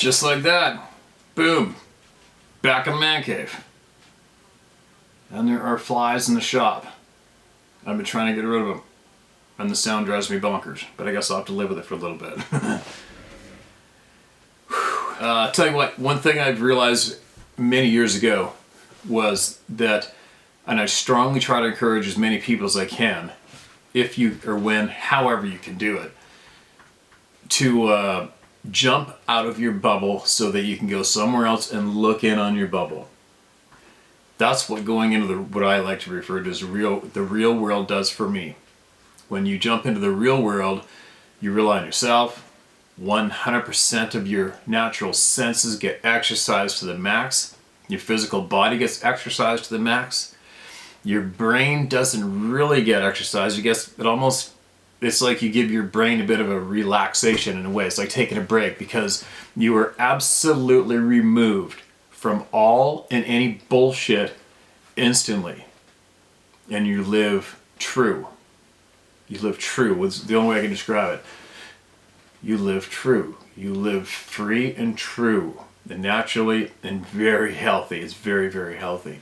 Just like that. Boom. Back in the man cave. And there are flies in the shop. I've been trying to get rid of them. And the sound drives me bonkers. But I guess I'll have to live with it for a little bit. Tell you what, one thing I've realized many years ago was that, and I strongly try to encourage as many people as I can, if you, or when, however you can do it, to jump out of your bubble so that you can go somewhere else and look in on your bubble. That's what going into what I like to refer to as the real world does for me. When you jump into the real world, you rely on yourself. 100% of your natural senses get exercised to the max. Your physical body gets exercised to the max. Your brain doesn't really get exercised. You guess it's like you give your brain a bit of a relaxation in a way. It's like taking a break because you are absolutely removed from all and any bullshit instantly. And you live true. You live true. It's the only way I can describe it. You live true. You live free and true. And naturally and very healthy. It's very, very healthy.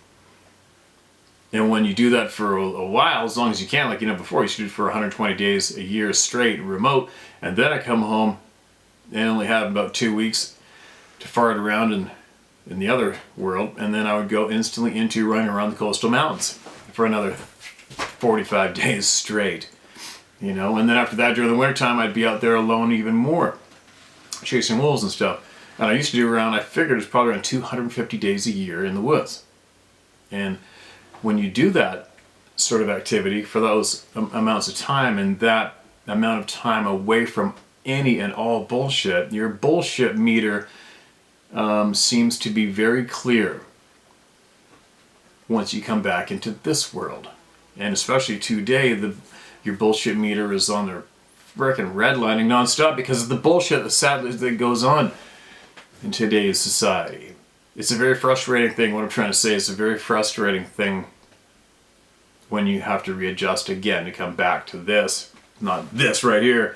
And when you do that for a while, as long as you can, like before, you should do it for 120 days, a year straight, remote, and then I come home and only have about 2 weeks to fart around in the other world, and then I would go instantly into running around the coastal mountains for another 45 days straight. And then after that, during the wintertime, I'd be out there alone even more, chasing wolves and stuff. And I used to do I figured it was probably around 250 days a year in the woods. And when you do that sort of activity for those amounts of time and that amount of time away from any and all bullshit, your bullshit meter seems to be very clear once you come back into this world. And especially today, your bullshit meter is on the frickin' redlining nonstop because of the bullshit that goes on in today's society. It's a very frustrating thing. What I'm trying to say is a very frustrating thing when you have to readjust again to come back to this, not this right here,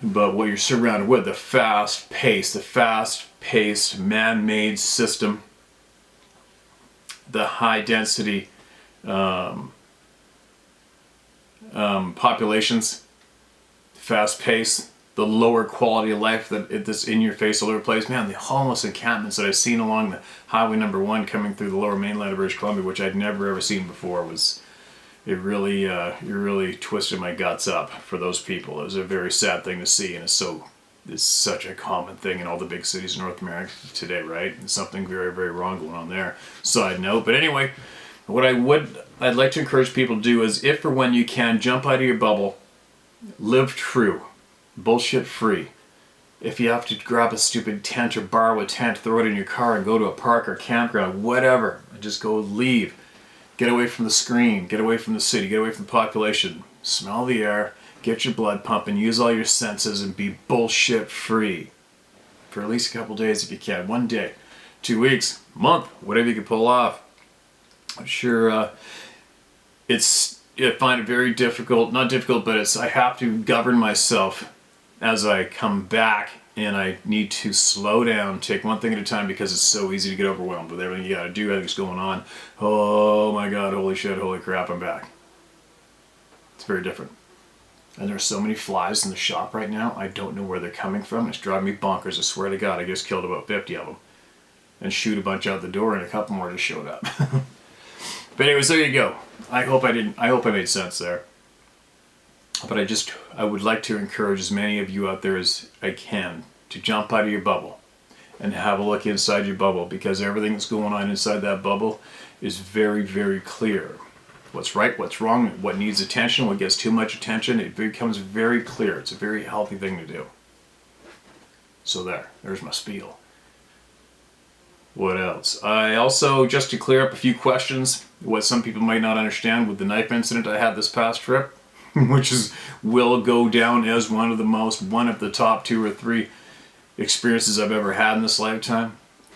but what you're surrounded with, the fast-paced man-made system, the high-density populations, fast-paced, the lower quality of life that's in your face all over the place. Man, the homeless encampments that I've seen along the highway number 1 coming through the lower mainland of British Columbia, which I'd never ever seen before, it really twisted my guts up for those people. It was a very sad thing to see, and it's such a common thing in all the big cities in North America today, right? And something very, very wrong going on there. Side note, but anyway, what I'd like to encourage people to do is, if or when you can, jump out of your bubble, live true. Bullshit free. If you have to grab a stupid tent or borrow a tent, throw it in your car and go to a park or campground, whatever, and just go leave. Get away from the screen, get away from the city, get away from the population, smell the air, get your blood pumping, use all your senses, and be bullshit free. For at least a couple days if you can. 1 day, 2 weeks, month, whatever you can pull off. I'm sure I find it very difficult, not difficult, but I have to govern myself as I come back, and I need to slow down, take one thing at a time, because it's so easy to get overwhelmed with everything you gotta do, everything's going on. Oh my God, holy shit, holy crap, I'm back. It's very different. And there's so many flies in the shop right now, I don't know where they're coming from. It's driving me bonkers. I swear to God, I just killed about 50 of them. And shoot a bunch out the door, and a couple more just showed up. But anyways, there you go. I hope I made sense there. But I would like to encourage as many of you out there as I can to jump out of your bubble and have a look inside your bubble, because everything that's going on inside that bubble is very, very clear. What's right, what's wrong, what needs attention, what gets too much attention, it becomes very clear. It's a very healthy thing to do. So there's my spiel. What else? I also, just to clear up a few questions, what some people might not understand with the knife incident I had this past trip, which will go down as one of the top 2 or 3 experiences I've ever had in this lifetime.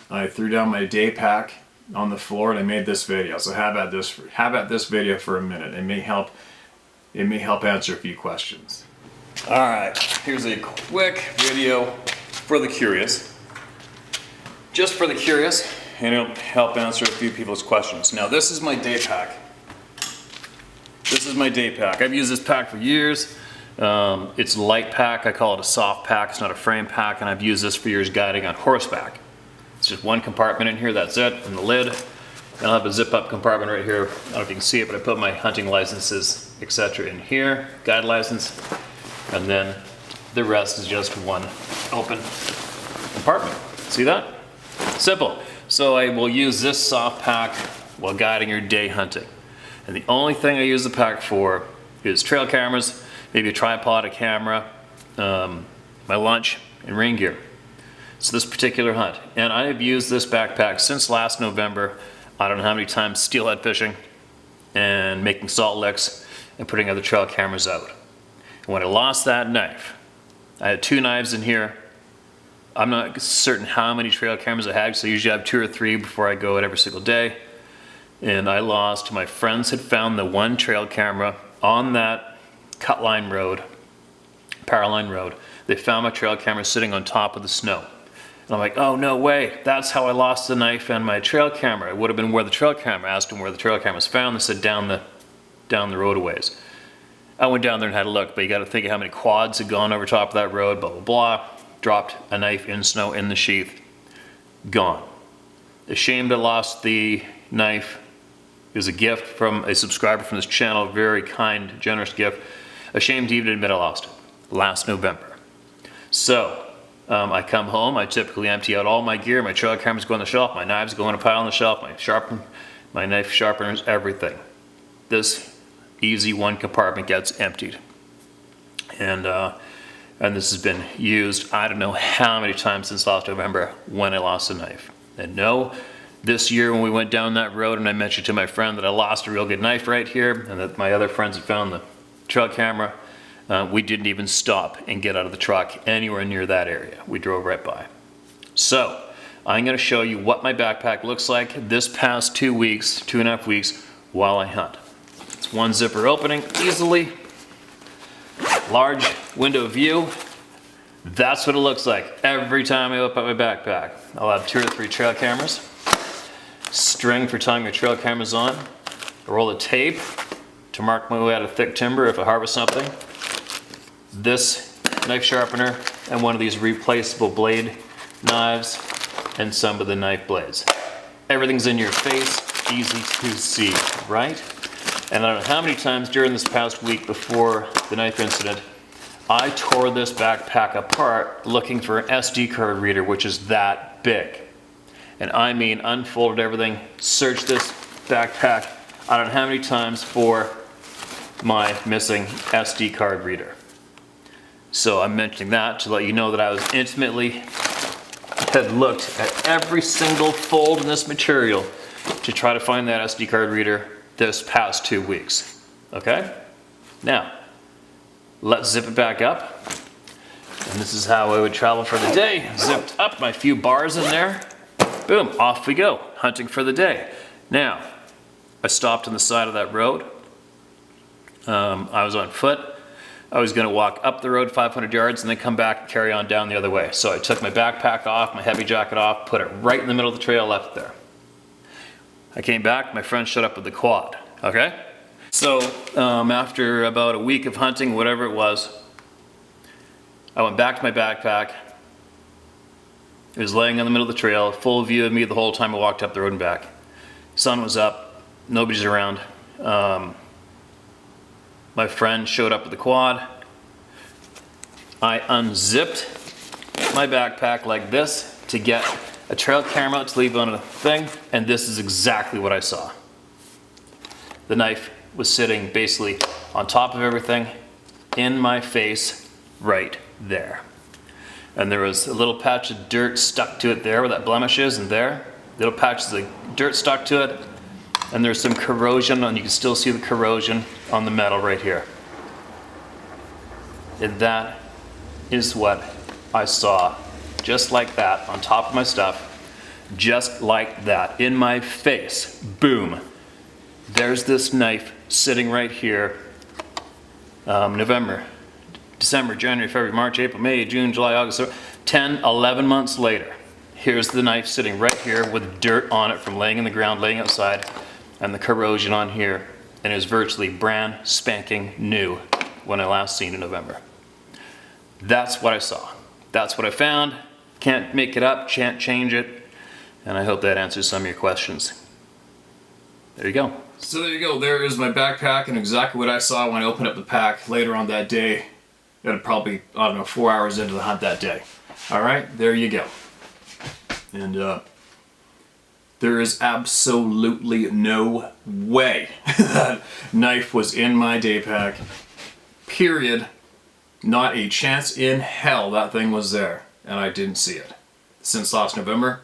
I threw down my day pack on the floor and I made this video. So have at this video for a minute. It may help answer a few questions. All right, here's a quick video for the curious. just for the curious, and it'll help answer a few people's questions. Now this is my day pack. This is my day pack. I've used this pack for years. It's a light pack. I call it a soft pack. It's not a frame pack, and I've used this for years guiding on horseback. It's just one compartment in here, that's it, and the lid. And I'll have a zip-up compartment right here. I don't know if you can see it, but I put my hunting licenses, etc. in here, guide license, and then the rest is just one open compartment. See that? Simple. So I will use this soft pack while guiding your day hunting. And the only thing I use the pack for is trail cameras, maybe a tripod, a camera, my lunch, and rain gear. So this particular hunt. And I have used this backpack since last November. I don't know how many times steelhead fishing and making salt licks and putting other trail cameras out. And when I lost that knife, I had 2 knives in here. I'm not certain how many trail cameras I had, so I usually have 2 or 3 before I go out every single day. And I lost, my friends had found the one trail camera on that cut line road, power line road. They found my trail camera sitting on top of the snow. And I'm like, oh no way, that's how I lost the knife and my trail camera. It would have been where the trail camera, I asked them where the trail camera was found. They said down the road a ways. I went down there and had a look, but you gotta think of how many quads had gone over top of that road, blah, blah, blah. Dropped a knife in snow in the sheath, gone. Ashamed I lost the knife. It was a gift from a subscriber from this channel, very kind, generous gift. Ashamed to even admit I lost it, last November. So, I come home, I typically empty out all my gear, my trail cameras go on the shelf, my knives go in a pile on the shelf, my knife sharpeners, everything. This easy one compartment gets emptied. And this has been used, I don't know how many times since last November when I lost a knife. And no, this year when we went down that road and I mentioned to my friend that I lost a real good knife right here and that my other friends had found the trail camera, we didn't even stop and get out of the truck anywhere near that area. We drove right by. So, I'm gonna show you what my backpack looks like this past 2 weeks, 2.5 weeks, while I hunt. It's one zipper opening easily. Large window view. That's what it looks like every time I open up my backpack. I'll have 2 or 3 trail cameras, string for tying your trail cameras on, a roll of tape to mark my way out of thick timber if I harvest something, this knife sharpener, and one of these replaceable blade knives, and some of the knife blades. Everything's in your face, easy to see, right? And I don't know how many times during this past week before the knife incident, I tore this backpack apart looking for an SD card reader, which is that big. And I mean unfolded everything, searched this backpack, I don't know how many times for my missing SD card reader. So I'm mentioning that to let you know that I was intimately had looked at every single fold in this material to try to find that SD card reader this past 2 weeks. Okay? Now, let's zip it back up. And this is how I would travel for the day. Zipped up, my few bars in there. Boom, off we go, hunting for the day. Now, I stopped on the side of that road. I was on foot. I was gonna walk up the road 500 yards and then come back and carry on down the other way. So I took my backpack off, my heavy jacket off, put it right in the middle of the trail, left it there. I came back, my friend showed up with the quad, okay? So after about a week of hunting, whatever it was, I went back to my backpack. It was laying in the middle of the trail, full view of me the whole time I walked up the road and back. Sun was up, nobody's around. My friend showed up with the quad. I unzipped my backpack like this to get a trail camera out to leave on a thing, and this is exactly what I saw. The knife was sitting basically on top of everything, in my face, right there. And there was a little patch of dirt stuck to it there where that blemish is, and there. Little patches of dirt stuck to it, and there's some corrosion, and you can still see the corrosion on the metal right here. And that is what I saw, just like that, on top of my stuff, just like that, in my face, boom. There's this knife sitting right here, November, December, January, February, March, April, May, June, July, August, 10, 11 months later. Here's the knife sitting right here with dirt on it from laying in the ground, laying outside, and the corrosion on here. And it was virtually brand spanking new when I last seen it in November. That's what I saw. That's what I found. Can't make it up, can't change it. And I hope that answers some of your questions. There you go. So there you go. There is my backpack and exactly what I saw when I opened up the pack later on that day. It probably, I don't know, 4 hours into the hunt that day. All right, there you go. And there is absolutely no way that knife was in my day pack. Period. Not a chance in hell that thing was there. And I didn't see it since last November.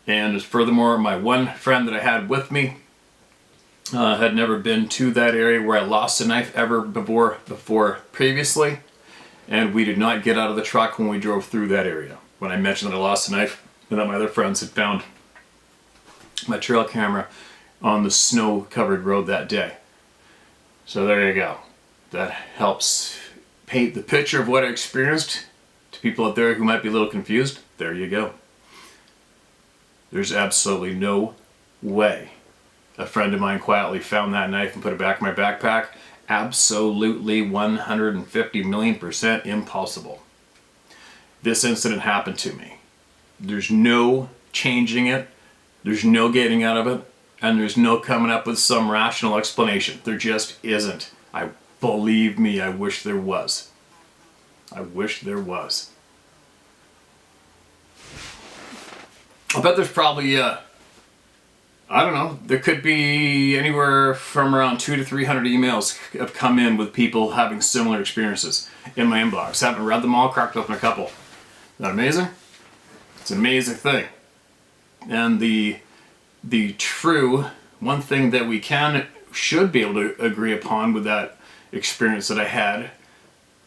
And furthermore, my one friend that I had with me had never been to that area where I lost a knife ever before previously. And we did not get out of the truck when we drove through that area. When I mentioned that I lost a knife and that my other friends had found my trail camera on the snow-covered road that day. So there you go. That helps paint the picture of what I experienced to people out there who might be a little confused. There you go. There's absolutely no way a friend of mine quietly found that knife and put it back in my backpack. Absolutely 150,000,000% impossible. This incident happened to me. There's no changing it, there's no getting out of it, and there's no coming up with some rational explanation. There just isn't. Believe me, I wish there was. I wish there was. I bet there's probably, I don't know, there could be anywhere from around 200 to 300 emails have come in with people having similar experiences in my inbox. I haven't read them all, cracked open a couple. Isn't that amazing? It's an amazing thing. And the true, one thing that we should be able to agree upon with that experience that I had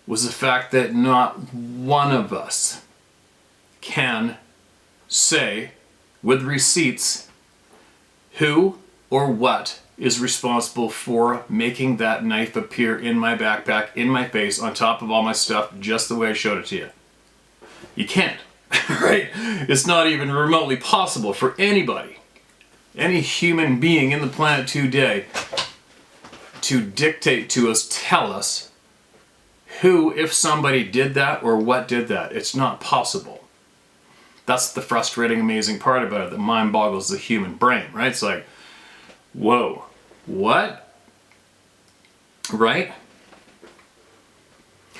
was the fact that not one of us can say with receipts who or what is responsible for making that knife appear in my backpack, in my face, on top of all my stuff, just the way I showed it to you. You can't, right? It's not even remotely possible for anybody, any human being in the planet today, to dictate to us, tell us who, if somebody did that or what did that. It's not possible. That's the frustrating, amazing part about it that mind boggles the human brain, right? It's like, whoa, what? Right?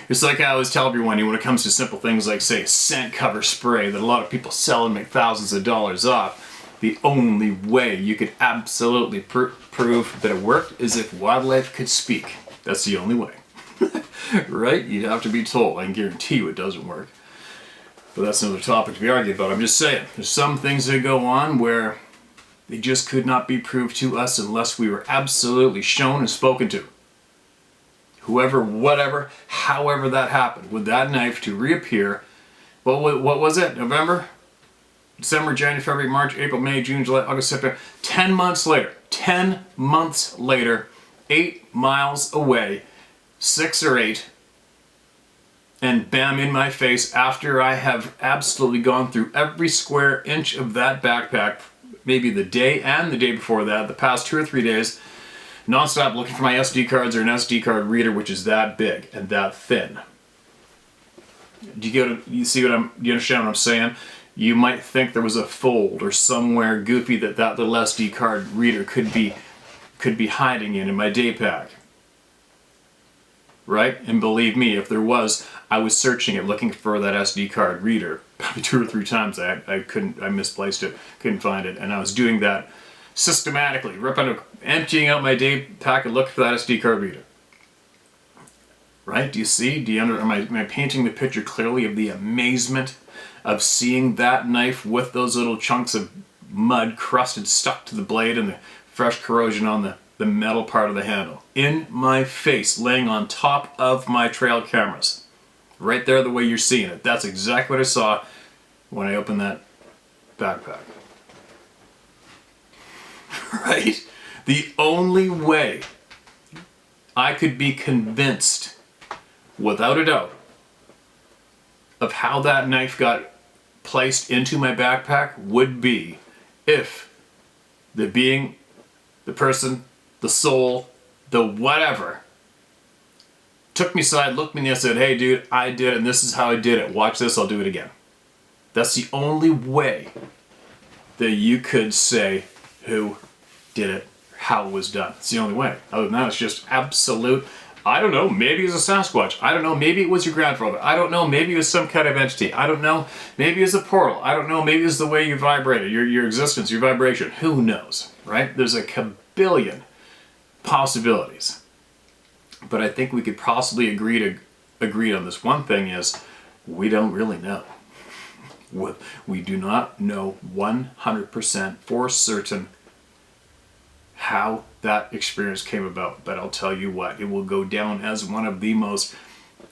It's like I always tell everyone, when it comes to simple things like, say, scent cover spray that a lot of people sell and make thousands of dollars off, the only way you could absolutely prove that it worked is if wildlife could speak. That's the only way. Right? You'd have to be told. I can guarantee you it doesn't work. But that's another topic to be argued about. I'm just saying, there's some things that go on where they just could not be proved to us unless we were absolutely shown and spoken to. Whoever, whatever, however that happened, with that knife to reappear, what was it? November? December, January, February, March, April, May, June, July, August, September. 10 months later. 10 months later. 8 miles away. 6 or 8. And bam, in my face, after I have absolutely gone through every square inch of that backpack, maybe the day and the day before that, the past 2 or 3 days, non-stop looking for my SD cards or an SD card reader, which is that big and that thin. Do you understand what I'm saying? You might think there was a fold or somewhere goofy that little SD card reader could be hiding in my day pack. Right? And believe me, if there was, I was searching it looking for that SD card reader. Probably 2 or 3 times I misplaced it, couldn't find it. And I was doing that systematically, emptying out my day pack and looking for that SD card reader. Right? Do you see? Am I painting the picture clearly of the amazement of seeing that knife with those little chunks of mud crusted stuck to the blade and the fresh corrosion on the metal part of the handle in my face, laying on top of my trail cameras, right there the way you're seeing it. That's exactly what I saw when I opened that backpack. Right? The only way I could be convinced without a doubt of how that knife got placed into my backpack would be if the being, the person, the soul, the whatever, took me aside, looked me in the eye, said, hey dude, I did it and this is how I did it. Watch this, I'll do it again. That's the only way that you could say who did it, how it was done. It's the only way. Other than that, it's just absolute, I don't know, maybe it was a Sasquatch. I don't know, maybe it was your grandfather. I don't know, maybe it was some kind of entity. I don't know, maybe it's a portal. I don't know, maybe it's the way you vibrated, your existence, your vibration. Who knows, right? There's a kabillion possibilities. But I think we could possibly agree on this one thing is, we don't really know. We do not know 100% for certain how that experience came about, but I'll tell you what, it will go down as one of the most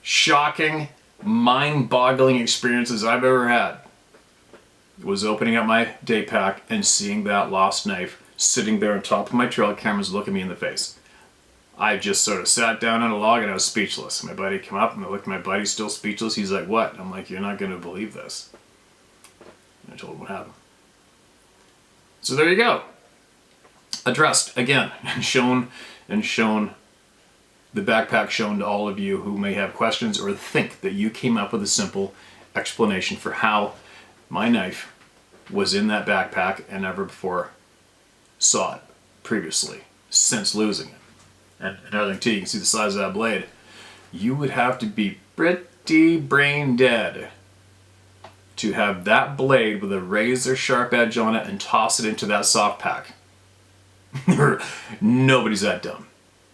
shocking, mind-boggling experiences I've ever had. It was opening up my day pack and seeing that lost knife sitting there on top of my trail cameras looking me in the face. I just sort of sat down on a log and I was speechless. My buddy came up and I looked at my buddy, still speechless. He's like, what? I'm like, you're not going to believe this. And I told him what happened. So there you go. Addressed again and shown the backpack shown to all of you who may have questions or think that you came up with a simple explanation for how my knife was in that backpack and never before saw it previously since losing it. And another thing too, you can see the size of that blade. You would have to be pretty brain dead to have that blade with a razor sharp edge on it and toss it into that soft pack. Nobody's that dumb,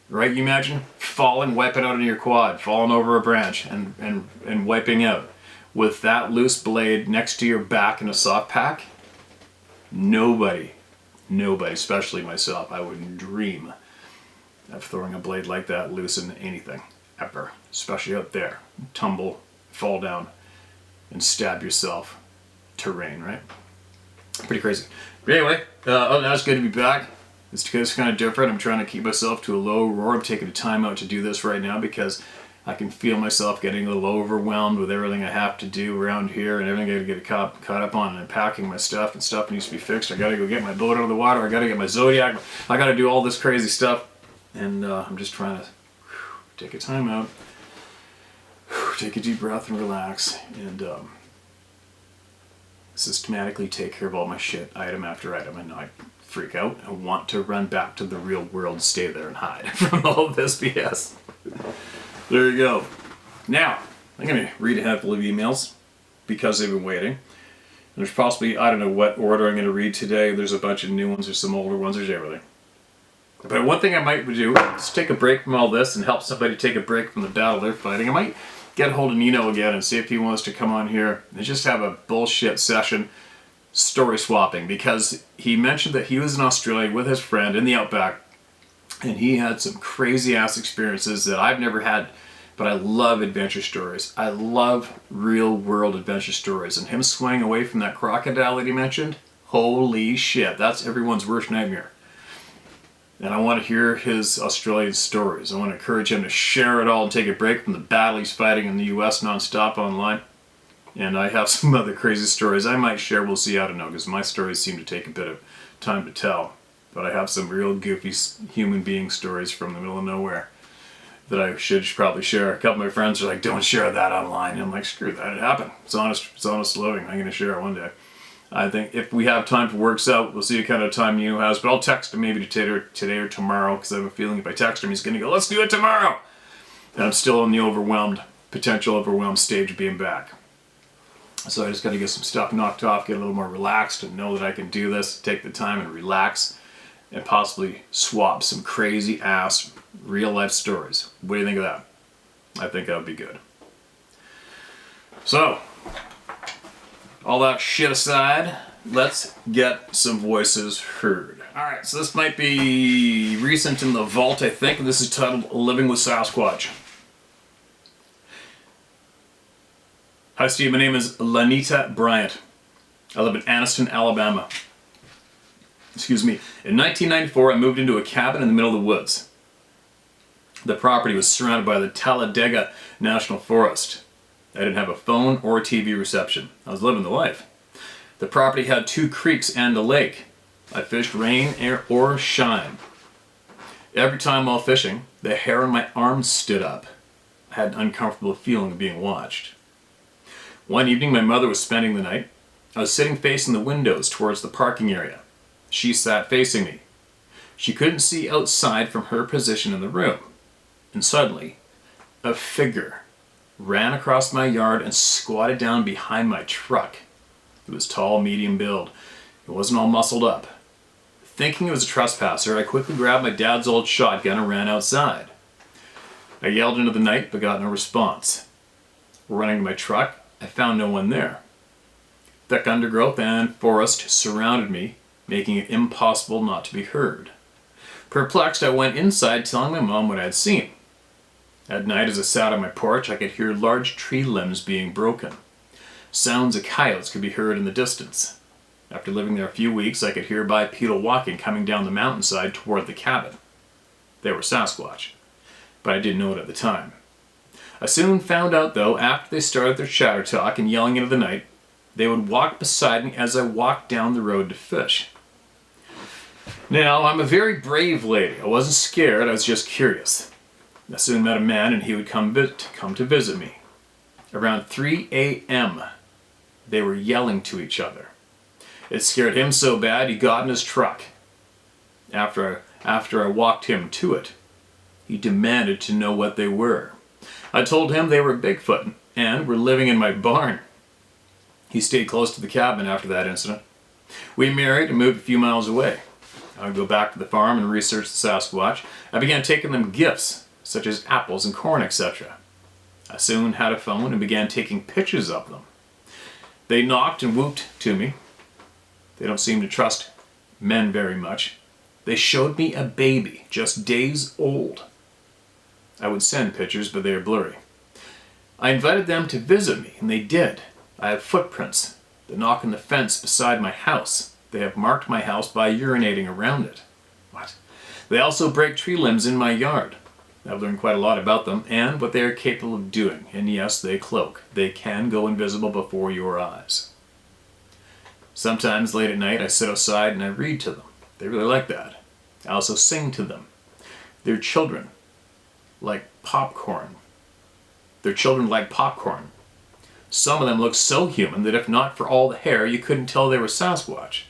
right? You imagine falling, wiping out on your quad, falling over a branch and wiping out with that loose blade next to your back in a soft pack. Nobody, especially myself, I wouldn't dream of throwing a blade like that loose in anything ever, especially out there. Tumble, fall down, and stab yourself. Terrain, right? Pretty crazy. But anyway, other than that, it's good to be back. It's kind of different. I'm trying to keep myself to a low roar. I'm taking the time out to do this right now because I can feel myself getting a little overwhelmed with everything I have to do around here and everything I gotta get caught up on, and unpacking my stuff, and stuff needs to be fixed. I gotta go get my boat out of the water. I gotta get my Zodiac. I gotta do all this crazy stuff. And I'm just trying to take a time out, take a deep breath and relax, and systematically take care of all my shit, item after item, and not freak out and want to run back to the real world, stay there and hide from all of this BS. There you go. Now, I'm going to read a handful of emails because they've been waiting. There's possibly, I don't know what order I'm going to read today. There's a bunch of new ones, there's some older ones, there's everything. But one thing I might do is take a break from all this and help somebody take a break from the battle they're fighting. I might get a hold of Nino again and see if he wants to come on here and just have a bullshit session story swapping, because he mentioned that he was in Australia with his friend in the outback and he had some crazy ass experiences that I've never had, but I love adventure stories. I love real world adventure stories, and him swaying away from that crocodile that he mentioned, holy shit, that's everyone's worst nightmare. And I want to hear his Australian stories. I want to encourage him to share it all and take a break from the battle he's fighting in the US nonstop online. And I have some other crazy stories I might share, we'll see, I don't know, because my stories seem to take a bit of time to tell. But I have some real goofy human being stories from the middle of nowhere that I should probably share. A couple of my friends are like, don't share that online. And I'm like, screw that, it happened. It's honest living. I'm going to share it one day. I think if we have time for works out, we'll see what kind of time Nino has. But I'll text him maybe today or tomorrow, because I have a feeling if I text him, he's going to go, let's do it tomorrow. And I'm still in the potential overwhelmed stage of being back. So I just got to get some stuff knocked off, get a little more relaxed, and know that I can do this, take the time and relax, and possibly swap some crazy ass real life stories. What do you think of that? I think that would be good. So, all that shit aside, let's get some voices heard. Alright, so this might be recent in the vault, I think. This is titled Living with Sasquatch. Hi Steve, my name is Lenita Bryant. I live in Anniston, Alabama. Excuse me. In 1994, I moved into a cabin in the middle of the woods. The property was surrounded by the Talladega National Forest. I didn't have a phone or TV reception. I was living the life. The property had 2 creeks and a lake. I fished rain or shine. Every time while fishing, the hair on my arms stood up. I had an uncomfortable feeling of being watched. One evening, my mother was spending the night. I was sitting facing the windows towards the parking area. She sat facing me. She couldn't see outside from her position in the room. And suddenly, a figure ran across my yard and squatted down behind my truck. It was tall, medium build. It wasn't all muscled up. Thinking it was a trespasser, I quickly grabbed my dad's old shotgun and ran outside. I yelled into the night but got no response. Running to my truck, I found no one there. Thick undergrowth and forest surrounded me, making it impossible not to be heard. Perplexed, I went inside telling my mom what I had seen. At night, as I sat on my porch, I could hear large tree limbs being broken. Sounds of coyotes could be heard in the distance. After living there a few weeks, I could hear bipedal walking coming down the mountainside toward the cabin. They were Sasquatch, but I didn't know it at the time. I soon found out, though, after they started their chatter talk and yelling into the night, they would walk beside me as I walked down the road to fish. Now, I'm a very brave lady. I wasn't scared, I was just curious. I soon met a man and he would come to visit me. Around 3 a.m., they were yelling to each other. It scared him so bad he got in his truck. After I walked him to it, he demanded to know what they were. I told him they were Bigfoot and were living in my barn. He stayed close to the cabin after that incident. We married and moved a few miles away. I would go back to the farm and research the Sasquatch. I began taking them gifts, such as apples and corn, etc. I soon had a phone and began taking pictures of them. They knocked and whooped to me. They don't seem to trust men very much. They showed me a baby, just days old. I would send pictures, but they are blurry. I invited them to visit me, and they did. I have footprints. They knock on the fence beside my house. They have marked my house by urinating around it. What? They also break tree limbs in my yard. I've learned quite a lot about them and what they are capable of doing. And yes, they cloak. They can go invisible before your eyes. Sometimes late at night I sit outside and I read to them. They really like that. I also sing to them. They're children like popcorn. They're children like popcorn. Some of them look so human that if not for all the hair, you couldn't tell they were Sasquatch.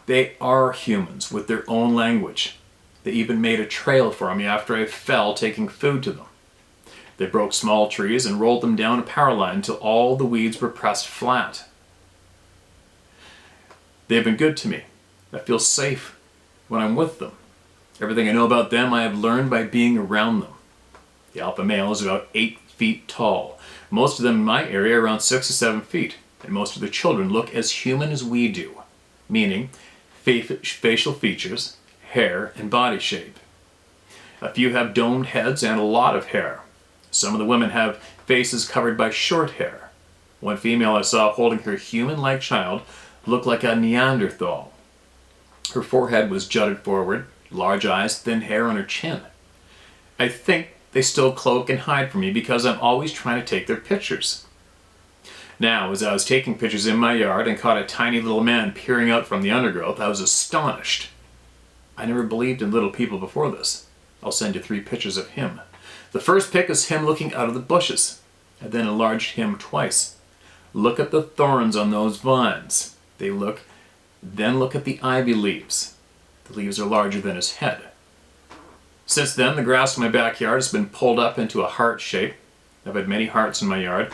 They are humans with their own language. They even made a trail for me after I fell taking food to them. They broke small trees and rolled them down a power line until all the weeds were pressed flat. They've been good to me. I feel safe when I'm with them. Everything I know about them I have learned by being around them. The alpha male is about 8 feet tall. Most of them in my area are around 6 to 7 feet, and most of the children look as human as we do, meaning facial features, hair, and body shape. A few have domed heads and a lot of hair. Some of the women have faces covered by short hair. One female I saw holding her human-like child looked like a Neanderthal. Her forehead was jutted forward, large eyes, thin hair on her chin. I think they still cloak and hide from me because I'm always trying to take their pictures. Now, as I was taking pictures in my yard and caught a tiny little man peering out from the undergrowth, I was astonished. I never believed in little people before this. I'll send you 3 pictures of him. The first pic is him looking out of the bushes. I then enlarged him twice. Look at the thorns on those vines. Then look at the ivy leaves. The leaves are larger than his head. Since then, the grass in my backyard has been pulled up into a heart shape. I've had many hearts in my yard.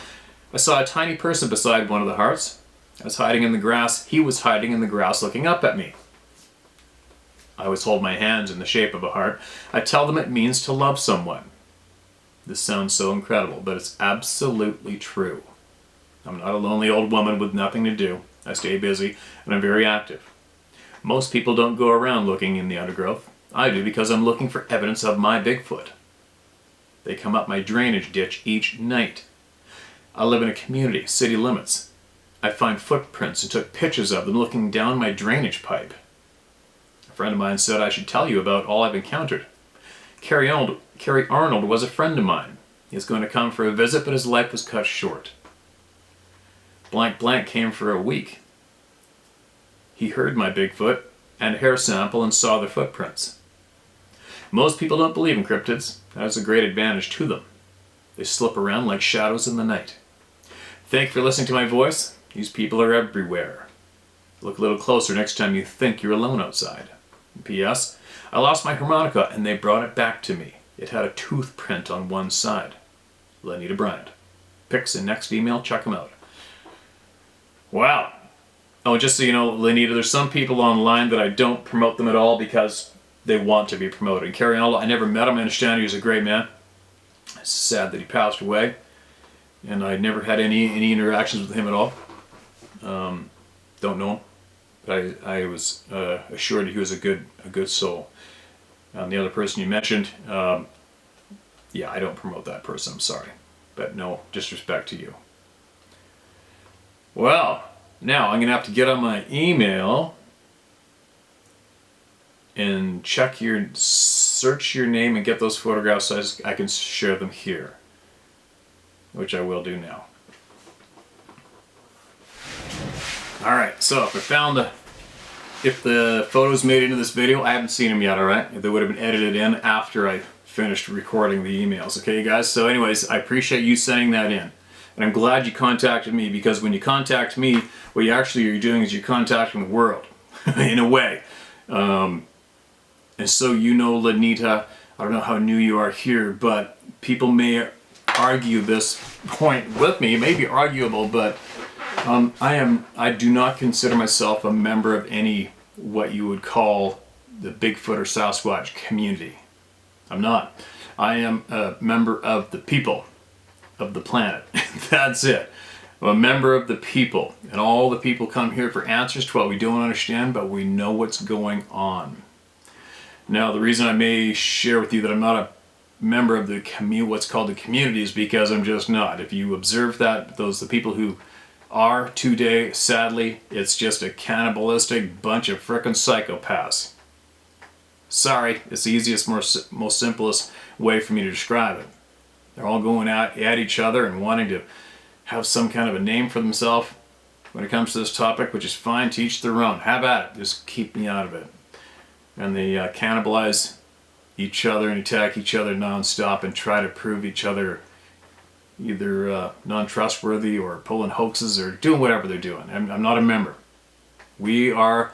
I saw a tiny person beside one of the hearts. I was hiding in the grass. He was hiding in the grass looking up at me. I always hold my hands in the shape of a heart. I tell them it means to love someone. This sounds so incredible, but it's absolutely true. I'm not a lonely old woman with nothing to do. I stay busy, and I'm very active. Most people don't go around looking in the undergrowth. I do because I'm looking for evidence of my Bigfoot. They come up my drainage ditch each night. I live in a community, city limits. I find footprints and took pictures of them looking down my drainage pipe. A friend of mine said I should tell you about all I've encountered. Carrie Arnold was a friend of mine. He was going to come for a visit, but his life was cut short. Blank blank came for a week. He heard my Bigfoot and a hair sample and saw the footprints. Most people don't believe in cryptids. That is a great advantage to them. They slip around like shadows in the night. Thank you for listening to my voice. These people are everywhere. Look a little closer next time you think you're alone outside. P.S. I lost my harmonica and they brought it back to me. It had a tooth print on one side. Lenita Bryant. Pics in next email. Check them out. Wow. Oh, just so you know, Lenita, there's some people online that I don't promote them at all because they want to be promoted. Carrie Arnold, I never met him. I understand he was a great man. It's sad that he passed away. And I never had any interactions with him at all. Don't know him. But I was assured he was a good soul. The other person you mentioned, yeah, I don't promote that person. I'm sorry. But no disrespect to you. Well, now I'm going to have to get on my email and search your name and get those photographs so I can share them here, which I will do now. Alright, so if the photos made it into this video, I haven't seen them yet, alright? They would have been edited in after I finished recording the emails, okay you guys? So anyways, I appreciate you sending that in. And I'm glad you contacted me, because when you contact me, what you actually are doing is you're contacting the world, in a way. And so you know, Lenita, I don't know how new you are here, but people may argue this point with me. It may be arguable, but I do not consider myself a member of any what you would call the Bigfoot or Sasquatch community. I'm not. I am a member of the people of the planet. That's it. I'm a member of the people, and all the people come here for answers to what we don't understand, but we know what's going on. Now, the reason I may share with you that I'm not a member of the what's called the community, is because I'm just not. If you observe that, the people who are today, sadly, it's just a cannibalistic bunch of frickin' psychopaths. Sorry, it's the easiest, most simplest way for me to describe it. They're all going out at each other and wanting to have some kind of a name for themselves when it comes to this topic, which is fine, to each their own. Have at it, just keep me out of it. And they cannibalize each other and attack each other non-stop and try to prove each other either non-trustworthy or pulling hoaxes or doing whatever they're doing. I'm not a member. I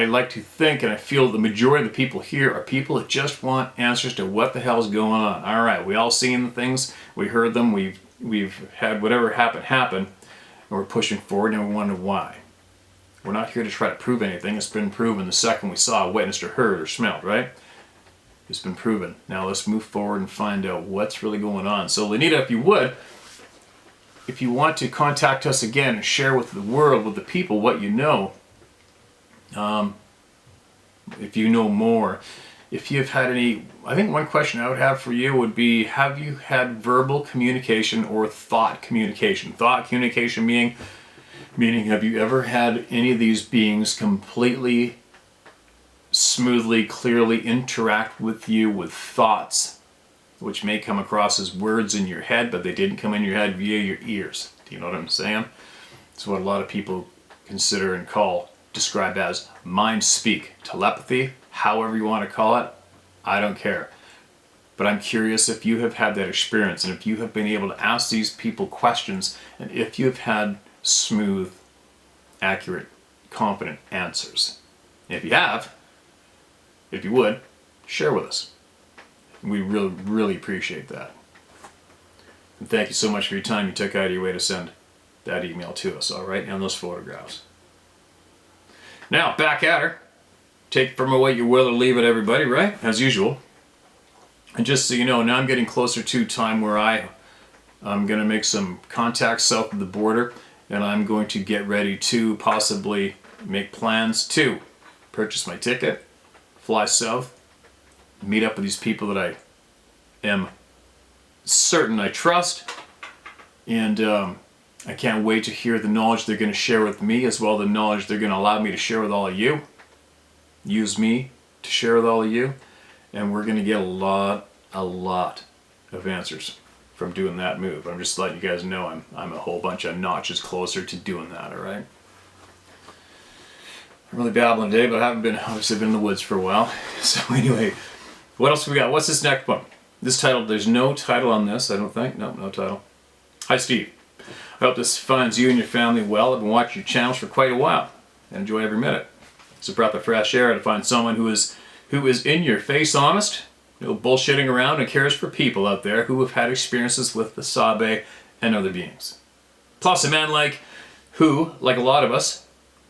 like to think, and I feel the majority of the people here are people that just want answers to what the hell is going on. All right, we all seen the things, we heard them, we've had whatever happen, and we're pushing forward, and we wonder why. We're not here to try to prove anything. It's been proven the second we saw, witnessed, or heard, or smelled, right? It's been proven. Now let's move forward and find out what's really going on. So Lenita, if you want to contact us again and share with the world, with the people, what you know, if you know more, if you've had any, I think one question I would have for you would be, have you had verbal communication or thought communication? Thought communication meaning have you ever had any of these beings completely, smoothly, clearly interact with you with thoughts, which may come across as words in your head, but they didn't come in your head via your ears? Do you know what I'm saying? It's what a lot of people consider and describe as mind speak, telepathy, however you want to call it. I don't care. But I'm curious if you have had that experience, and if you have been able to ask these people questions, and if you've had smooth, accurate, confident answers. If you have, if you would, share with us. We really, really appreciate that. And thank you so much for your time you took out of your way to send that email to us, all right, and those photographs. Now, back at her. Take from her what you will or leave it, everybody, right? As usual. And just so you know, now I'm getting closer to time where I'm going to make some contacts south of the border, and I'm going to get ready to possibly make plans to purchase my ticket, fly south, meet up with these people that I am certain I trust, and I can't wait to hear the knowledge they're going to share with me, as well as the knowledge they're going to allow me to share with all of you. Use me to share with all of you, and we're going to get a lot a lot of answers from doing that move. I'm just letting you guys know I'm a whole bunch of notches closer to doing that, alright? I'm really babbling today, but I haven't obviously been in the woods for a while. So anyway, what else we got? What's this next one? This title, there's no title on this, I don't think. Nope, no title. Hi Steve. I hope this finds you and your family well. I've been watching your channels for quite a while and enjoy every minute. It's a breath of fresh air to find someone who is in your face honest, no bullshitting around, and cares for people out there who have had experiences with the Sabe and other beings. Plus a man who, like a lot of us,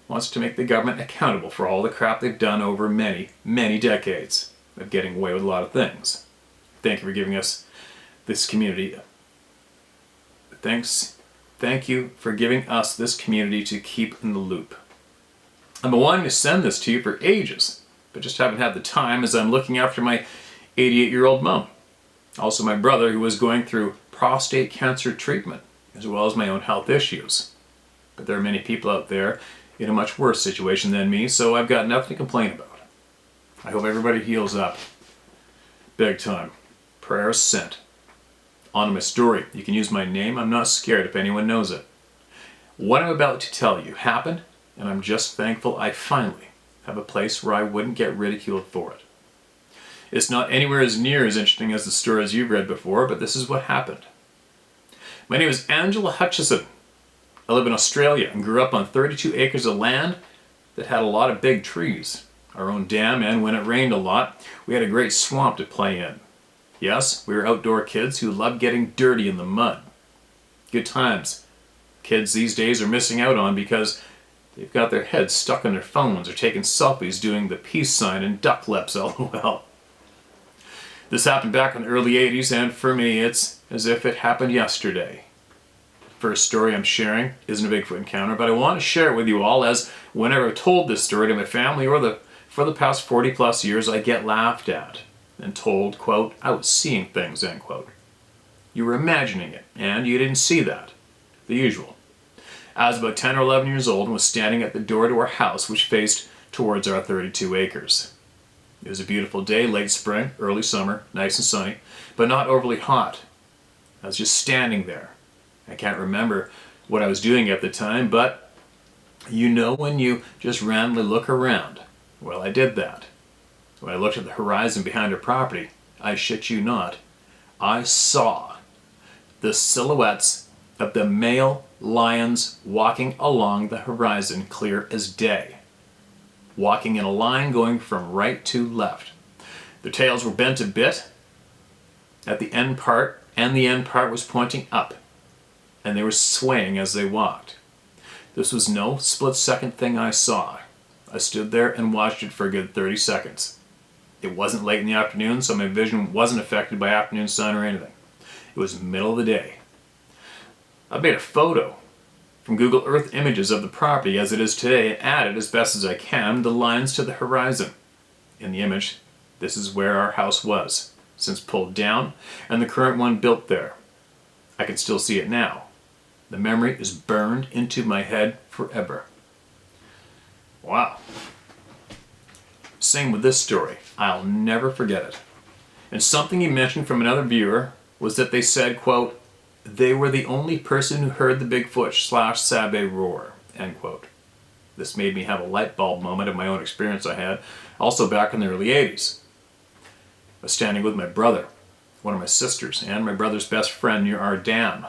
wants to make the government accountable for all the crap they've done over many, many decades of getting away with a lot of things. Thank you for giving us this community. Thank you for giving us this community to keep in the loop. I've been wanting to send this to you for ages, but just haven't had the time as I'm looking after my 88-year-old mom. Also my brother, who was going through prostate cancer treatment, as well as my own health issues. But there are many people out there in a much worse situation than me, so I've got nothing to complain about. I hope everybody heals up. Big time. Prayers sent. On to my story. You can use my name. I'm not scared if anyone knows it. What I'm about to tell you happened, and I'm just thankful I finally have a place where I wouldn't get ridiculed for it. It's not anywhere as near as interesting as the stories you've read before, but this is what happened. My name is Angela Hutchison. I live in Australia and grew up on 32 acres of land that had a lot of big trees, our own dam, and when it rained a lot, we had a great swamp to play in. Yes, we were outdoor kids who loved getting dirty in the mud. Good times. Kids these days are missing out on because they've got their heads stuck in their phones or taking selfies doing the peace sign and duck lips, lol. This happened back in the early 80s, and for me it's as if it happened yesterday. First story I'm sharing isn't a Bigfoot encounter, but I want to share it with you all, as whenever I've told this story to my family for the past 40 plus years, I get laughed at and told, quote, I was seeing things, end quote. You were imagining it, and you didn't see that. The usual. I was about 10 or 11 years old and was standing at the door to our house, which faced towards our 32 acres. It was a beautiful day, late spring, early summer, nice and sunny, but not overly hot. I was just standing there. I can't remember what I was doing at the time, but you know when you just randomly look around. Well, I did that. When I looked at the horizon behind our property, I shit you not, I saw the silhouettes of the male lions walking along the horizon clear as day. Walking in a line going from right to left. Their tails were bent a bit at the end part, and the end part was pointing up, and they were swaying as they walked. This was no split-second thing I saw. I stood there and watched it for a good 30 seconds. It wasn't late in the afternoon, so my vision wasn't affected by afternoon sun or anything. It was middle of the day. I made a photo from Google Earth images of the property as it is today and added, as best as I can, the lines to the horizon. In the image, this is where our house was, since pulled down, and the current one built there. I can still see it now. The memory is burned into my head forever. Wow. Same with this story. I'll never forget it. And something he mentioned from another viewer was that they said, quote, they were the only person who heard the Bigfoot/Sabe roar, end quote. This made me have a light bulb moment of my own experience I had, also back in the early 80s. I was standing with my brother, one of my sisters, and my brother's best friend near our dam.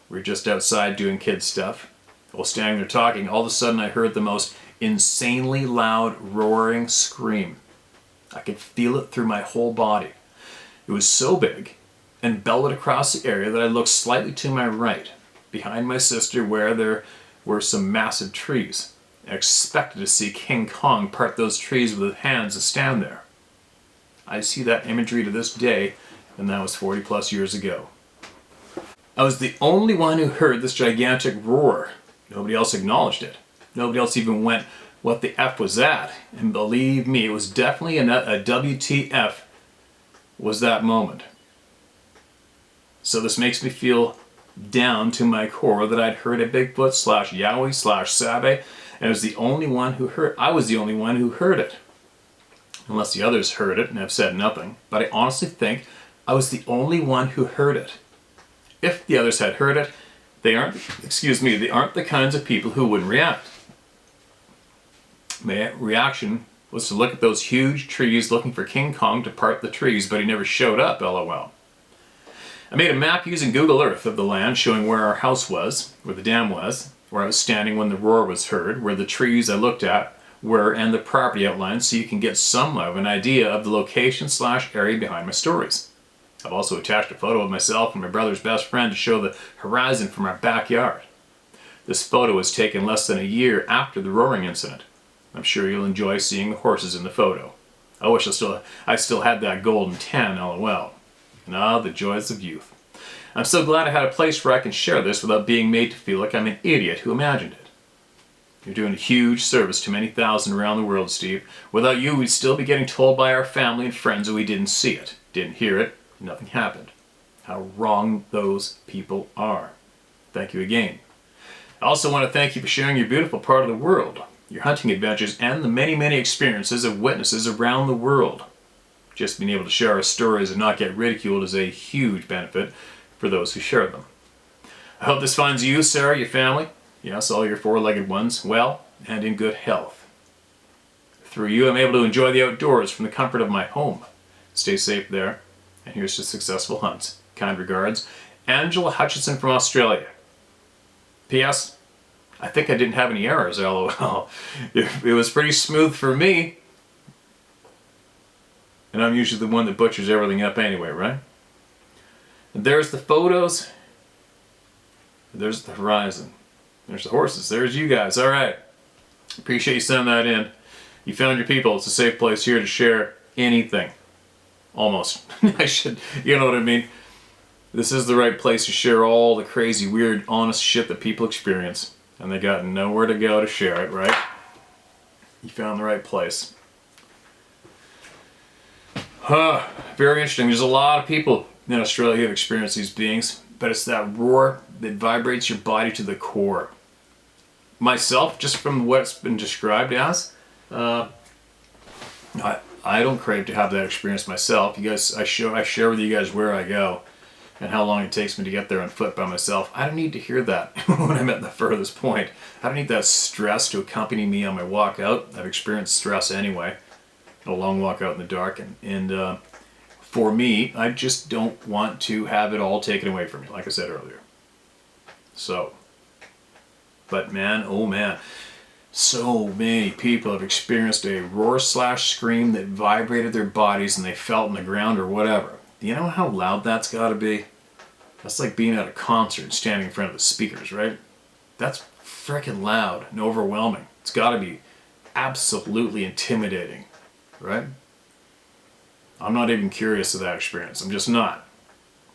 We were just outside doing kid stuff. While standing there talking, all of a sudden I heard the most insanely loud roaring scream. I could feel it through my whole body. It was so big and bellowed across the area that I looked slightly to my right, behind my sister where there were some massive trees. I expected to see King Kong part those trees with his hands and stand there. I see that imagery to this day, and that was 40 plus years ago. I was the only one who heard this gigantic roar. Nobody else acknowledged it. Nobody else even went, what the F was that? And believe me, it was definitely a WTF was that moment. So this makes me feel down to my core that I'd heard a Bigfoot/Yowie/Sabe, and I was the only one who heard it. Unless the others heard it and have said nothing. But I honestly think I was the only one who heard it. If the others had heard it, they aren't the kinds of people who wouldn't react. My reaction was to look at those huge trees looking for King Kong to part the trees, but he never showed up, lol. I made a map using Google Earth of the land showing where our house was, where the dam was, where I was standing when the roar was heard, where the trees I looked at were, and the property outlines, so you can get some of an idea of the location/area behind my stories. I've also attached a photo of myself and my brother's best friend to show the horizon from our backyard. This photo was taken less than a year after the roaring incident. I'm sure you'll enjoy seeing the horses in the photo. I wish I still had that golden tan, lol. And the joys of youth. I'm so glad I had a place where I can share this without being made to feel like I'm an idiot who imagined it. You're doing a huge service to many thousand around the world, Steve. Without you, we'd still be getting told by our family and friends that we didn't see it, didn't hear it, nothing happened. How wrong those people are. Thank you again. I also want to thank you for sharing your beautiful part of the world, your hunting adventures, and the many, many experiences of witnesses around the world. Just being able to share our stories and not get ridiculed is a huge benefit for those who share them. I hope this finds you, Sarah, your family, yes, all your four-legged ones, well and in good health. Through you, I'm able to enjoy the outdoors from the comfort of my home. Stay safe there, and here's to successful hunts. Kind regards, Angela Hutchinson from Australia. P.S. I think I didn't have any errors, lol. It was pretty smooth for me. And I'm usually the one that butchers everything up anyway, right? And there's the photos. There's the horizon. There's the horses. There's you guys. All right. Appreciate you sending that in. You found your people. It's a safe place here to share anything. Almost. You know what I mean? This is the right place to share all the crazy, weird, honest shit that people experience. And they got nowhere to go to share it, right? You found the right place. Very interesting. There's a lot of people in Australia who have experienced these beings, but it's that roar that vibrates your body to the core. Myself, just from what's been described as, I don't crave to have that experience myself. You guys, I share with you guys where I go and how long it takes me to get there on foot by myself. I don't need to hear that when I'm at the furthest point. I don't need that stress to accompany me on my walk out. I've experienced stress anyway. A long walk out in the dark, and for me, I just don't want to have it all taken away from me, like I said earlier. So, but man, oh man, so many people have experienced a roar/scream that vibrated their bodies and they felt in the ground or whatever. Do you know how loud that's got to be? That's like being at a concert and standing in front of the speakers, right? That's freaking loud and overwhelming. It's got to be absolutely intimidating. Right? I'm not even curious of that experience. I'm just not.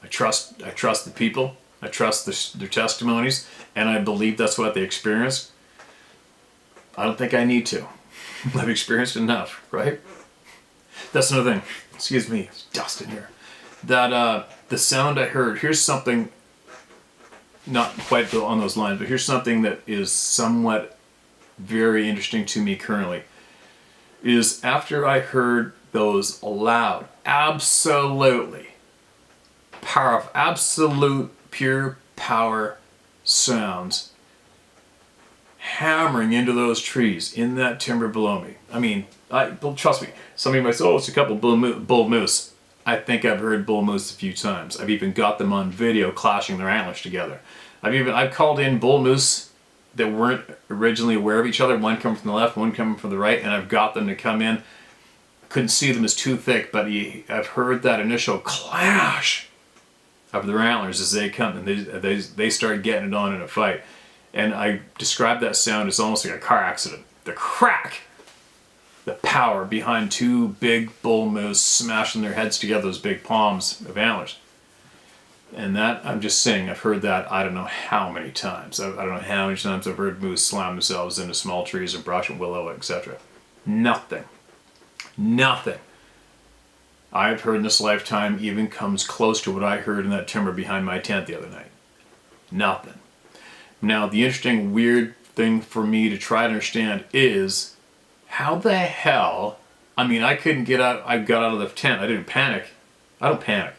I trust the people. I trust their testimonies, and I believe that's what they experienced. I don't think I need to. I've experienced enough, right? That's another thing. Excuse me, there's dust in here. That the sound I heard. Here's something, not quite on those lines, but here's something that is somewhat very interesting to me currently. Is after I heard those loud, absolutely powerful, absolute pure power sounds hammering into those trees in that timber below me. I mean, trust me, somebody might say, oh, it's a couple bull moose. I think I've heard bull moose a few times. I've even got them on video clashing their antlers together. I've called in bull moose that weren't originally aware of each other, one coming from the left, one coming from the right, and I've got them to come in. Couldn't see them as too thick, but I've heard that initial clash of their antlers as they come, and they start getting it on in a fight. And I describe that sound as almost like a car accident. The crack! The power behind two big bull moose smashing their heads together, those big palms of antlers. And that, I'm just saying, I've heard that I don't know how many times. I don't know how many times I've heard moose slam themselves into small trees and brush and willow, etc. Nothing. I've heard in this lifetime even comes close to what I heard in that timber behind my tent the other night. Nothing. Now, the interesting, weird thing for me to try to understand is how the hell, I couldn't get out, I got out of the tent, I didn't panic. I don't panic.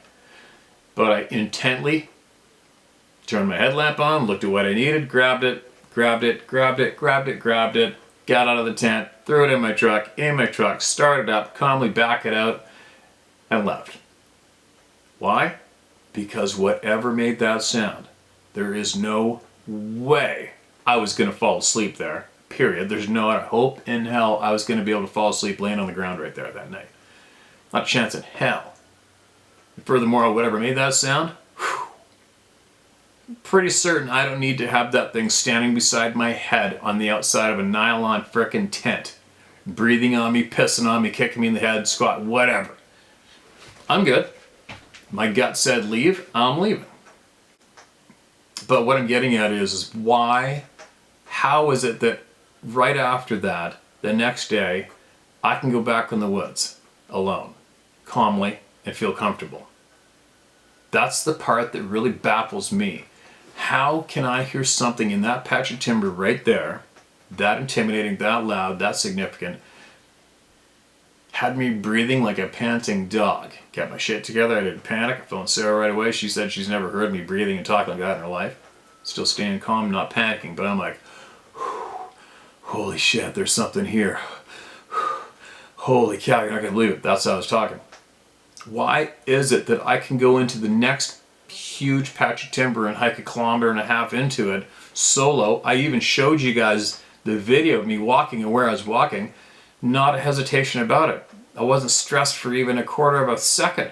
but I intently turned my headlamp on, looked at what I needed, grabbed it, got out of the tent, threw it in my truck, started up, calmly back it out, and left. Why? Because whatever made that sound, there is no way I was going to fall asleep there, period. There's no hope in hell I was going to be able to fall asleep laying on the ground right there that night. Not a chance in hell. And furthermore, whatever made that sound, pretty certain I don't need to have that thing standing beside my head on the outside of a nylon frickin' tent, breathing on me, pissing on me, kicking me in the head, squat, whatever. I'm good. My gut said leave, I'm leaving. But what I'm getting at is why, how is it that right after that, the next day, I can go back in the woods alone, calmly, and feel comfortable? That's the part that really baffles me. How can I hear something in that patch of timber right there, that intimidating, that loud, that significant, had me breathing like a panting dog? Got my shit together, I didn't panic, I phoned Sarah right away. She said she's never heard me breathing and talking like that in her life. Still staying calm, not panicking, but I'm like, holy shit, there's something here. Holy cow, you're not gonna believe it. That's how I was talking. Why is it that I can go into the next huge patch of timber and hike 1.5 kilometers into it solo? I even showed you guys the video of me walking and where I was walking. Not a hesitation about it. I wasn't stressed for even 1/4 of a second.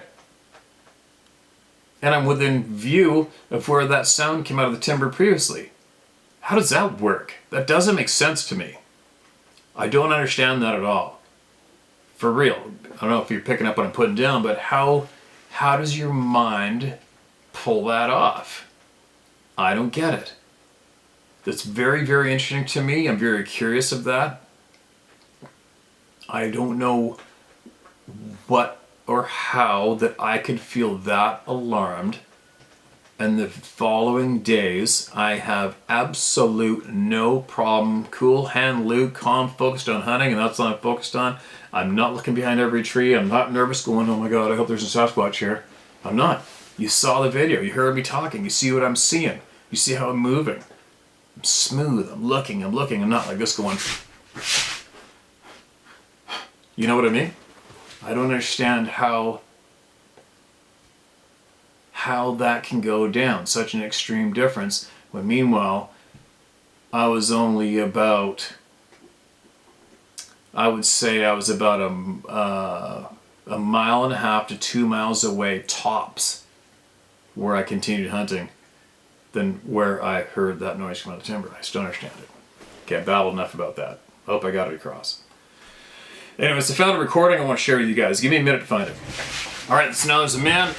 And I'm within view of where that sound came out of the timber previously. How does that work? That doesn't make sense to me. I don't understand that at all. For real. I don't know if you're picking up what I'm putting down, but how does your mind pull that off? I don't get it. That's very, very interesting to me. I'm very curious of that. I don't know what or how that I could feel that alarmed, and the following days I have absolute no problem, cool hand Luke, calm, focused on hunting, and that's what I'm focused on. I'm not looking behind every tree. I'm not nervous going, oh my god, I hope there's a Sasquatch here. I'm not. You saw the video, you heard me talking, you see what I'm seeing, you see how I'm moving. I'm smooth, I'm looking, I'm not like this going, you know what I mean? I don't understand how that can go down, such an extreme difference, when meanwhile, I was only about, I would say I was about a 1.5 miles to 2 miles away tops where I continued hunting than where I heard that noise come out of the timber. I still understand it. Can't babble enough about that. I hope I got it across. Anyways, I found a recording I want to share with you guys. Give me a minute to find it. Alright, so now there's a man,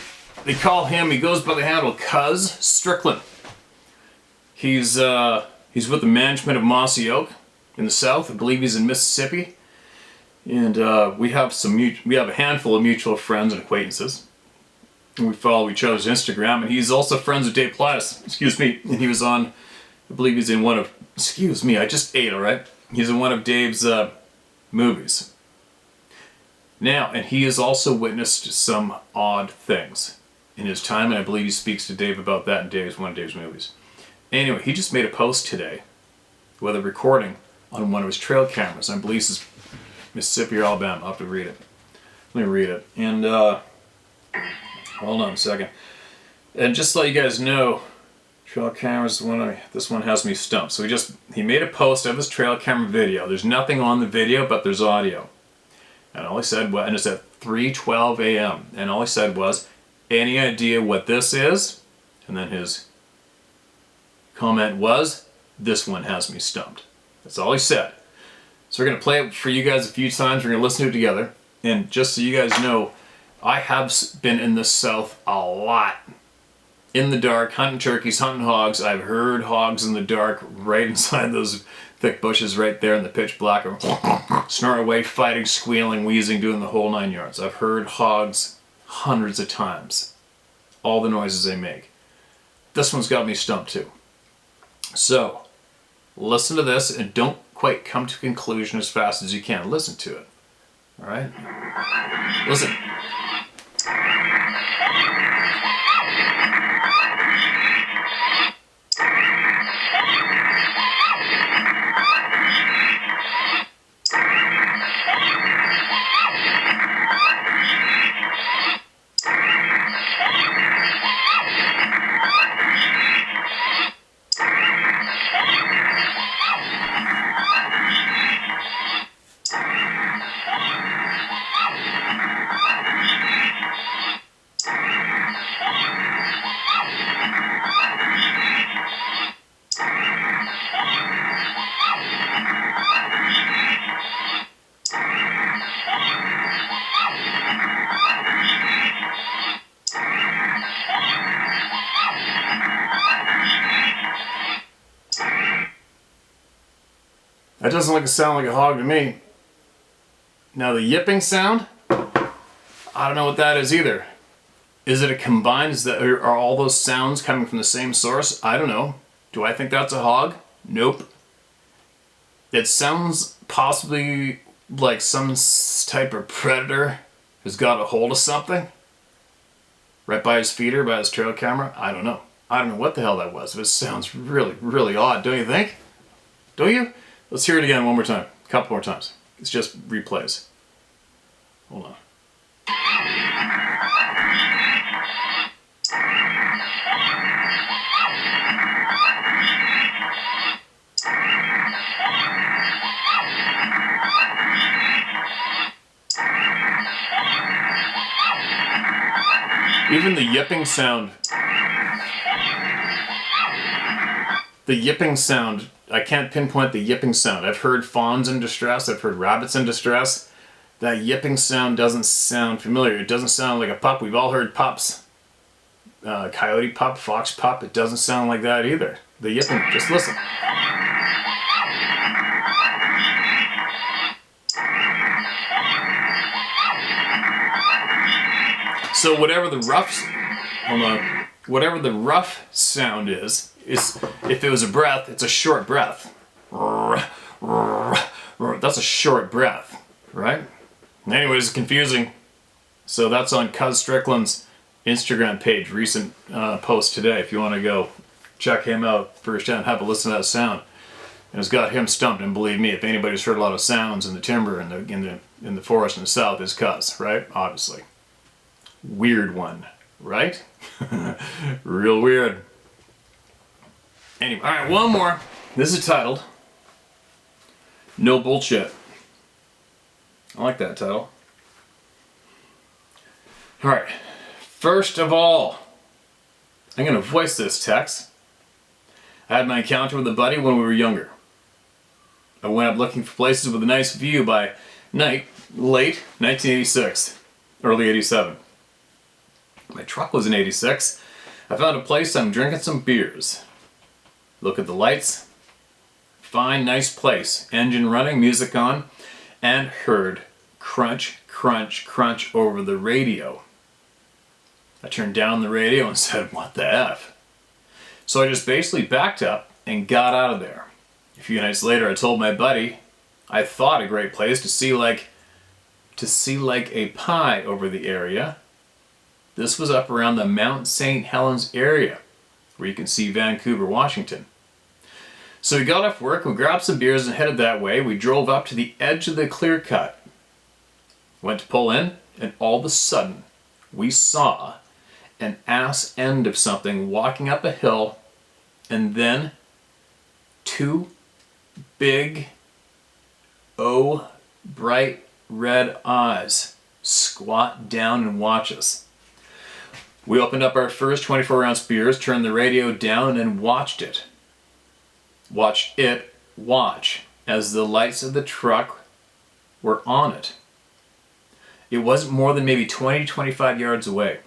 they call him, he goes by the handle Cuz Strickland. He's with the management of Mossy Oak in the south. I believe he's in Mississippi. And we have a handful of mutual friends and acquaintances. And we follow each other's Instagram, and he's also friends with Dave Plattis, and he was on, I believe he's in one of, I just ate, alright? He's in one of Dave's movies. Now, and he has also witnessed some odd things in his time, and I believe he speaks to Dave about that in one of Dave's movies. Anyway, he just made a post today with a recording on one of his trail cameras. I believe this is Mississippi or Alabama. I'll have to read it. Let me read it. And, hold on a second. And just to let you guys know, trail cameras, this one has me stumped. So he made a post of his trail camera video. There's nothing on the video, but there's audio. And all he said was, and it's at 3:12 a.m. And all he said was, any idea what this is? And then his comment was, this one has me stumped. That's all he said. So we're going to play it for you guys a few times. We're going to listen to it together. And just so you guys know, I have been in the south a lot. In the dark, hunting turkeys, hunting hogs. I've heard hogs in the dark right inside those thick bushes right there in the pitch black. Snort away, fighting, squealing, wheezing, doing the whole 9 yards. I've heard hogs hundreds of times. All the noises they make. This one's got me stumped too. So, listen to this and don't quite come to a conclusion as fast as you can. Listen to it. Alright? Listen. That doesn't sound like a hog to me. Now the yipping sound, I don't know what that is either. Is it a combined, are all those sounds coming from the same source? I don't know. Do I think that's a hog? Nope. It sounds possibly like some type of predator has got a hold of something. Right by his feeder, by his trail camera. I don't know. I don't know what the hell that was, but it sounds really, really odd, don't you think? Don't you? Let's hear it again one more time. A couple more times. It's just replays. Hold on. Even the yipping sound. The yipping sound, I can't pinpoint the yipping sound. I've heard fawns in distress, I've heard rabbits in distress. That yipping sound doesn't sound familiar. It doesn't sound like a pup. We've all heard pups. Coyote pup, fox pup, it doesn't sound like that either. The yipping, just listen. So whatever the rough sound is if it was a breath, it's a short breath. That's a short breath, right? Anyways, it's confusing. So that's on Cuz Strickland's Instagram page, recent post today. If you want to go check him out firsthand, have a listen to that sound. And it's got him stumped. And believe me, if anybody's heard a lot of sounds in the timber in the forest in the south, it's Cuz, right? Obviously. Weird one, right? Real weird. Anyway, all right, one more. This is titled No Bullshit. I like that title. All right. First of all, I'm going to voice this text. I had my encounter with a buddy when we were younger. I went up looking for places with a nice view by night, late 1986, early 87. My truck was in 86. I found a place, I'm drinking some beers. Look at the lights. Fine, nice place. Engine running, music on, and heard crunch, crunch, crunch over the radio. I turned down the radio and said, what the F? So I just basically backed up and got out of there. A few nights later, I told my buddy I thought a great place to see like a pie over the area. This was up around the Mount St. Helens area, where you can see Vancouver, Washington. So we got off work, we grabbed some beers and headed that way. We drove up to the edge of the clear cut. Went to pull in, and all of a sudden, we saw an ass end of something walking up a hill, and then two big, bright red eyes squat down and watch us. We opened up our first 24-ounce beers, turned the radio down, and watched it. Watched it watch as the lights of the truck were on it. It wasn't more than maybe 20 to 25 yards away.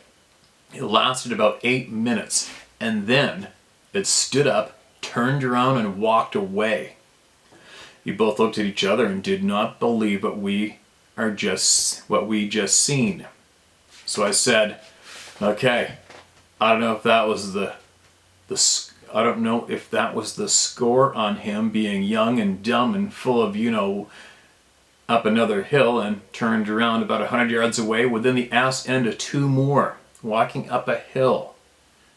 It lasted about 8 minutes, and then it stood up, turned around, and walked away. We both looked at each other and did not believe what we just seen. So I said, okay, I don't know if that was the score on him being young and dumb and full of, up another hill, and turned around about 100 yards away within the ass end of two more walking up a hill.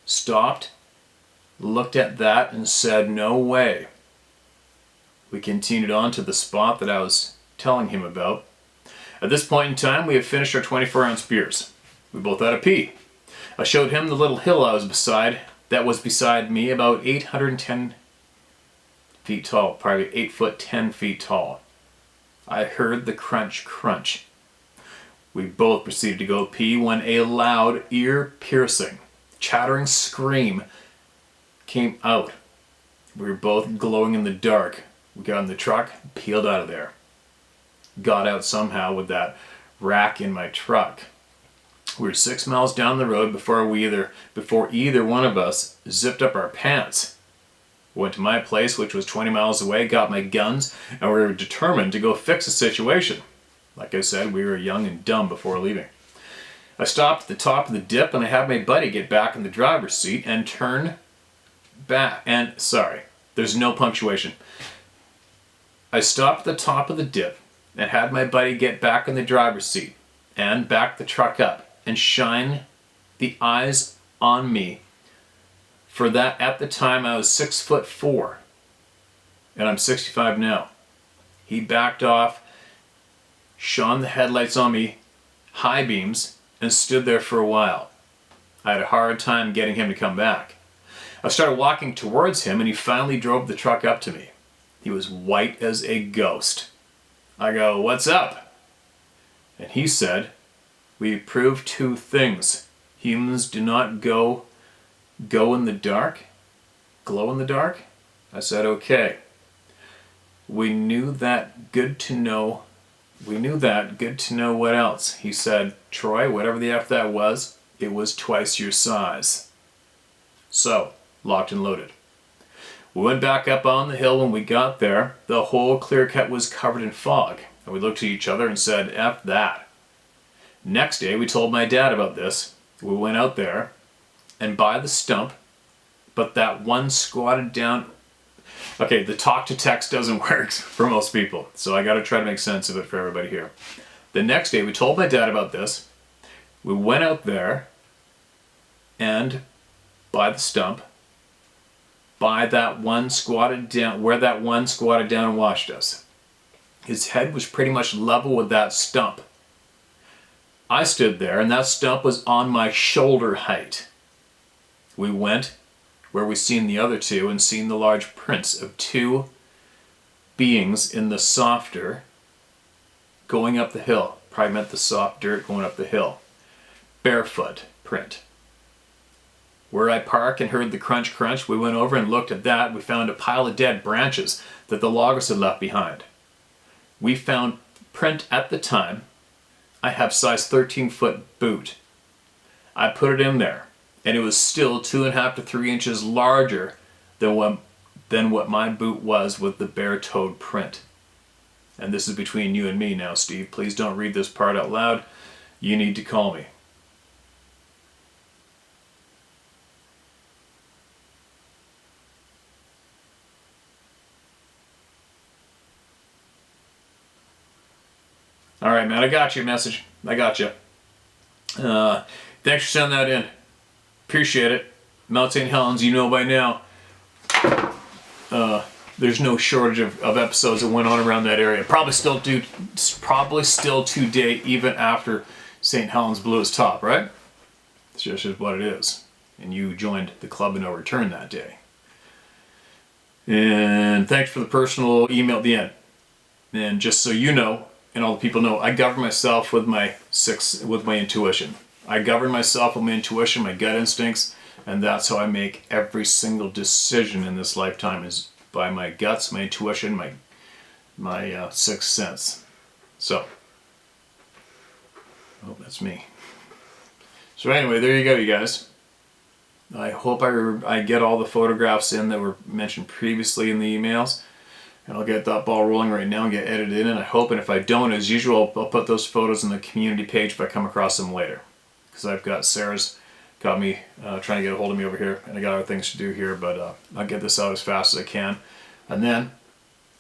stopped, looked at that, and said, "No way." We continued on to the spot that I was telling him about. At this point in time, we had finished our 24-ounce beers. We both had a pee. I showed him the little hill I was beside, that was beside me, about 810 feet tall, probably 8 foot 10 feet tall. I heard the crunch crunch. We both proceeded to go pee when a loud, ear-piercing, chattering scream came out. We were both glowing in the dark. We got in the truck, peeled out of there. Got out somehow with that rack in my truck. We were 6 miles down the road before either one of us zipped up our pants. Went to my place, which was 20 miles away, got my guns, and we were determined to go fix the situation. Like I said, we were young and dumb before leaving. I stopped at the top of the dip, and I had my buddy get back in the driver's seat and turn back. And, sorry, there's no punctuation. I stopped at the top of the dip and had my buddy get back in the driver's seat and back the truck up and shine the eyes on me. For that, at the time, I was 6'4", and I'm 65 now. He backed off, shone the headlights on me, high beams, and stood there for a while. I had a hard time getting him to come back. I started walking towards him, and he finally drove the truck up to me. He was white as a ghost. I go, "What's up?" And he said, "We proved 2 things. Humans do not go in the dark, glow in the dark." I said, "Okay." We knew that, good to know. What else? He said, "Troy, whatever the F that was, it was twice your size." So, locked and loaded. We went back up on the hill. When we got there, the whole clear cut was covered in fog. And we looked at each other and said, "F that." Next day, we told my dad about this. We went out there, and by the stump, but that one squatted down. Okay, the talk to text doesn't work for most people, so I got to try to make sense of it for everybody here. The next day, we told my dad about this. We went out there, and by the stump, by that one squatted down, where that one squatted down and watched us. His head was pretty much level with that stump. I stood there, and that stump was on my shoulder height. We went where we seen the other 2 and seen the large prints of 2 beings in the softer going up the hill. Probably meant the soft dirt going up the hill. Barefoot print. Where I parked and heard the crunch crunch, we went over and looked at that. We found a pile of dead branches that the loggers had left behind. We found print at the time. I have size 13-foot boot. I put it in there, and it was still 2.5 to 3 inches larger than what my boot was with the bare-toed print. And this is between you and me now, Steve. Please don't read this part out loud. You need to call me. All right, man, I got your message. I got you. Thanks for sending that in. Appreciate it. Mount St. Helens, you know by now, there's no shortage of episodes that went on around that area. Probably still today, even after St. Helens blew its top, right? It's just what it is. And you joined the club of no return that day. And thanks for the personal email at the end. And just so you know, and all the people know, I govern myself with my intuition. I govern myself with my intuition, my gut instincts, and that's how I make every single decision in this lifetime, is by my guts, my intuition, my sixth sense. So, oh, that's me. So anyway, there you go, you guys. I hope I get all the photographs in that were mentioned previously in the emails. And I'll get that ball rolling right now and get edited in. And I hope, and if I don't, as usual, I'll put those photos on the community page if I come across them later. Because I've got, Sarah's got me trying to get a hold of me over here, and I got other things to do here, but I'll get this out as fast as I can. And then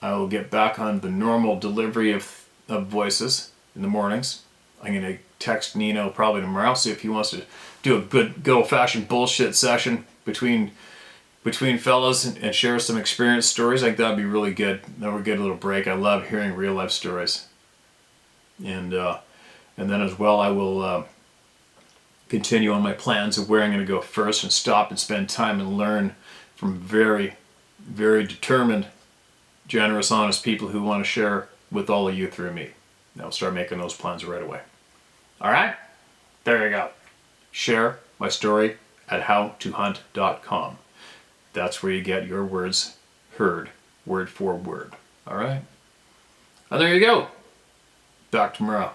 I will get back on the normal delivery of voices in the mornings. I'm gonna text Nino probably tomorrow, see if he wants to do a good old-fashioned bullshit session between fellows and share some experience stories. I think that'd be really good. Then we'll get a little break. I love hearing real life stories. And then as well, I will continue on my plans of where I'm going to go first and stop and spend time and learn from very, very determined, generous, honest people who want to share with all of you through me. And I'll start making those plans right away. All right? There you go. Share my story at howtohunt.com. That's where you get your words heard, word for word. All right? And there you go. Back tomorrow.